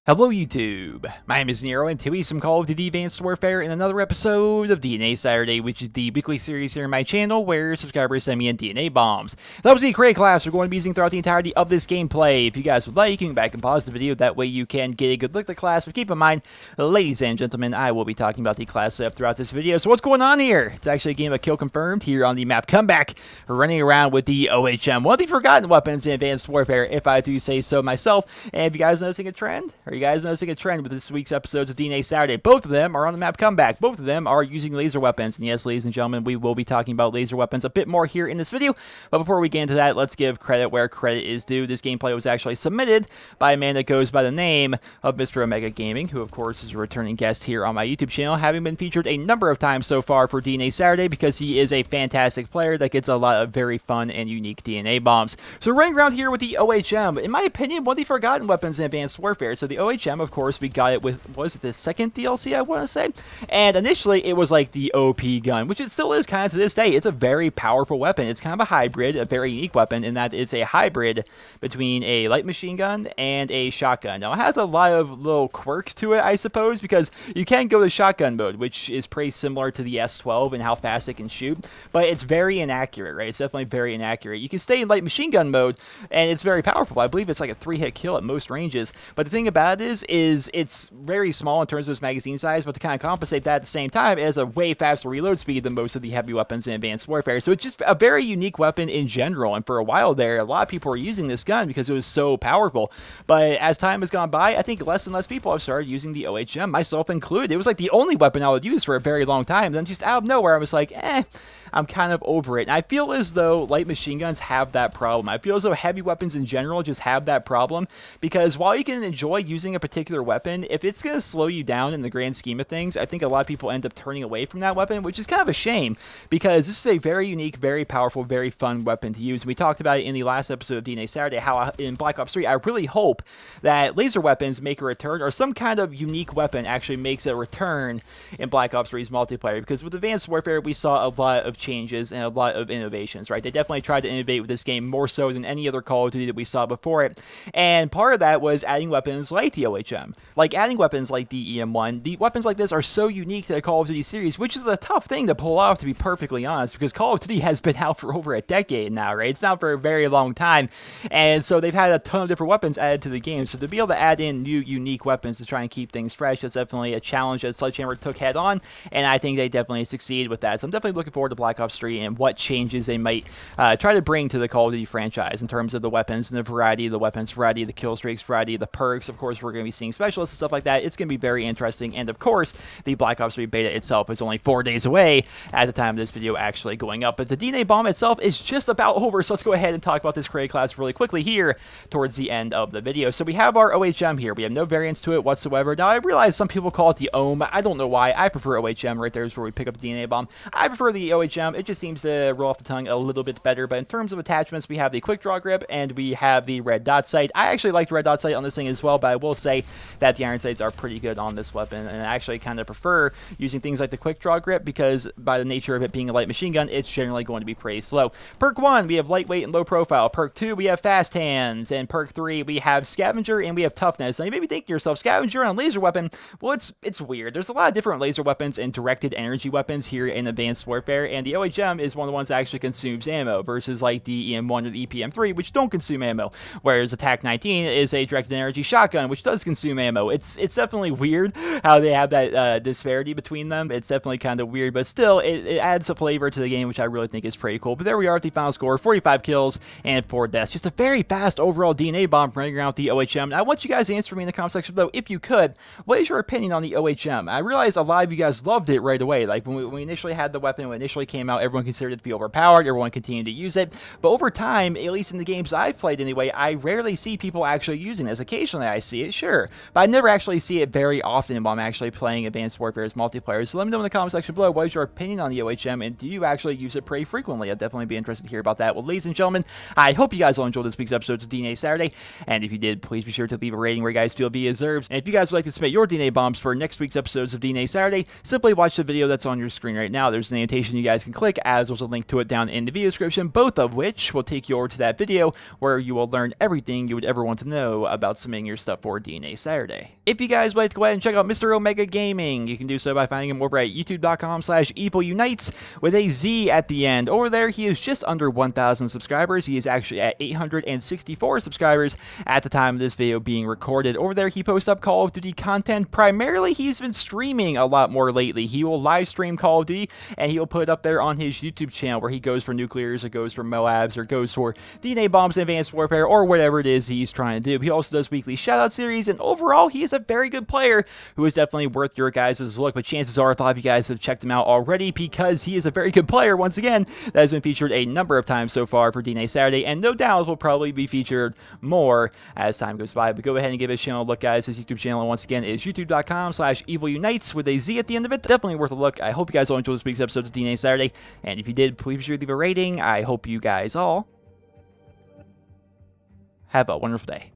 Hello YouTube, my name is Nero and today some Call of Duty Advanced Warfare and another episode of DNA Saturday, which is the weekly series here on my channel where subscribers send me in DNA bombs. That was the create class we're going to be using throughout the entirety of this gameplay. If you guys would like, you can go back and pause the video, that way you can get a good look at the class. But keep in mind, ladies and gentlemen, I will be talking about the class setup throughout this video. So what's going on here? It's actually a game of kill confirmed here on the map Comeback. We're running around with the OHM, one of the forgotten weapons in Advanced Warfare, if I do say so myself. And if you guys noticing a trend, you guys noticing a trend with this week's episodes of DNA Saturday? Both of them are on the map Comeback. Both of them are using laser weapons. And yes, ladies and gentlemen, we will be talking about laser weapons a bit more here in this video. But before we get into that, let's give credit where credit is due. This gameplay was actually submitted by a man that goes by the name of Mr. Omega Gaming, who of course is a returning guest here on my YouTube channel, having been featured a number of times so far for DNA Saturday because he is a fantastic player that gets a lot of very fun and unique DNA bombs. So we're running around here with the OHM, in my opinion, one of the forgotten weapons in Advanced Warfare. So the OHM, of course, we got it with, was it the second DLC, I want to say? And initially, it was like the OP gun, which it still is kind of to this day. It's a very powerful weapon. It's kind of a hybrid, a very unique weapon, in that it's a hybrid between a light machine gun and a shotgun. Now, it has a lot of little quirks to it, I suppose, because you can go to shotgun mode, which is pretty similar to the S12 and how fast it can shoot, but it's very inaccurate, right? It's definitely very inaccurate. You can stay in light machine gun mode, and it's very powerful. I believe it's like a 3-hit kill at most ranges, but the thing about it is it's very small in terms of its magazine size, but to kind of compensate that at the same time, it has a way faster reload speed than most of the heavy weapons in Advanced Warfare. So it's just a very unique weapon in general, and for a while there, a lot of people were using this gun because it was so powerful. But as time has gone by, I think less and less people have started using the OHM, myself included. It was like the only weapon I would use for a very long time. Then just out of nowhere, I was like, I'm kind of over it. And I feel as though light machine guns have that problem. I feel as though heavy weapons in general just have that problem, because while you can enjoy using a particular weapon, if it's going to slow you down in the grand scheme of things, I think a lot of people end up turning away from that weapon, which is kind of a shame, because this is a very unique, very powerful, very fun weapon to use. We talked about it in the last episode of DNA Saturday, how in Black Ops 3, I really hope that laser weapons make a return, or some kind of unique weapon actually makes a return in Black Ops 3's multiplayer, because with Advanced Warfare, we saw a lot of changes and a lot of innovations, right? They definitely tried to innovate with this game more so than any other Call of Duty that we saw before it, and part of that was adding weapons like the OHM, like adding weapons like the EM1. The weapons like this are so unique to the Call of Duty series, which is a tough thing to pull off, to be perfectly honest, because Call of Duty has been out for over a decade now, right? It's been out for a very long time, and so they've had a ton of different weapons added to the game, so to be able to add in new, unique weapons to try and keep things fresh, that's definitely a challenge that Sledgehammer took head on, and I think they definitely succeeded with that. So I'm definitely looking forward to Black Ops 3 and what changes they might try to bring to the Call of Duty franchise in terms of the weapons and the variety of the weapons, variety of the kill streaks, variety of the perks. Of course, we're going to be seeing specialists and stuff like that. It's going to be very interesting, and of course, the Black Ops 3 beta itself is only 4 days away at the time of this video actually going up, but the DNA bomb itself is just about over, so let's go ahead and talk about this create class really quickly here towards the end of the video. So we have our OHM here. We have no variants to it whatsoever. Now, I realize some people call it the OHM. I don't know why. I prefer OHM. Right there is where we pick up the DNA bomb. I prefer the OHM. It just seems to roll off the tongue a little bit better, but in terms of attachments, we have the quick draw grip and we have the red dot sight. I actually like the red dot sight on this thing as well, but I will say that the iron sights are pretty good on this weapon, and I actually kind of prefer using things like the quick draw grip because by the nature of it being a light machine gun, it's generally going to be pretty slow. Perk 1, we have lightweight and low profile. Perk 2, we have fast hands, and perk 3, we have scavenger and we have toughness. Now you may be thinking to yourself, scavenger on a laser weapon, well, it's weird. There's a lot of different laser weapons and directed energy weapons here in Advanced Warfare, and the OHM is one of the ones that actually consumes ammo versus like the EM1 or the EPM3, which don't consume ammo, whereas Attack 19 is a directed energy shotgun, which does consume ammo. It's definitely weird how they have that disparity between them. It's definitely kind of weird, but still, it adds a flavor to the game, which I really think is pretty cool. But there we are at the final score, 45 kills and 4 deaths. Just a very fast overall DNA bomb running around with the OHM. And I want you guys to answer me in the comment section below, if you could, what is your opinion on the OHM? I realize a lot of you guys loved it right away. Like when we initially had the weapon, when it initially came out, everyone considered it to be overpowered, everyone continued to use it, but over time, at least in the games I've played anyway, I rarely see people actually using this. Occasionally I see it, sure, but I never actually see it very often while I'm actually playing Advanced Warfare's multiplayer. So let me know in the comment section below, what is your opinion on the OHM, and do you actually use it pretty frequently? I'd definitely be interested to hear about that. Well, ladies and gentlemen, I hope you guys all enjoyed this week's episodes of DNA Saturday, and if you did, please be sure to leave a rating where you guys feel it deserves. And if you guys would like to submit your DNA bombs for next week's episodes of DNA Saturday, simply watch the video that's on your screen right now. There's an annotation you guys can click, as well as a link to it down in the video description, both of which will take you over to that video where you will learn everything you would ever want to know about submitting your stuff for DNA Saturday. If you guys would like to go ahead and check out Mr. Omega Gaming, you can do so by finding him over at youtube.com/evilunites with a Z at the end. Over there, he is just under 1,000 subscribers. He is actually at 864 subscribers at the time of this video being recorded. Over there, he posts up Call of Duty content. Primarily, he's been streaming a lot more lately. He will live stream Call of Duty, and he will put it up there on his YouTube channel where he goes for nuclears, or goes for Moabs, or goes for DNA bombs in Advanced Warfare, or whatever it is he's trying to do. He also does weekly shoutout series, and overall, he is a very good player who is definitely worth your guys' look. But chances are, a lot of you guys have checked him out already, because he is a very good player, once again, that has been featured a number of times so far for DNA Saturday, and no doubt will probably be featured more as time goes by. But go ahead and give his channel a look, guys. His YouTube channel, once again, is youtube.com/evilunites with a Z at the end of it. Definitely worth a look. I hope you guys all enjoyed this week's episode of DNA Saturday, and if you did, please be sure to leave a rating. I hope you guys all have a wonderful day.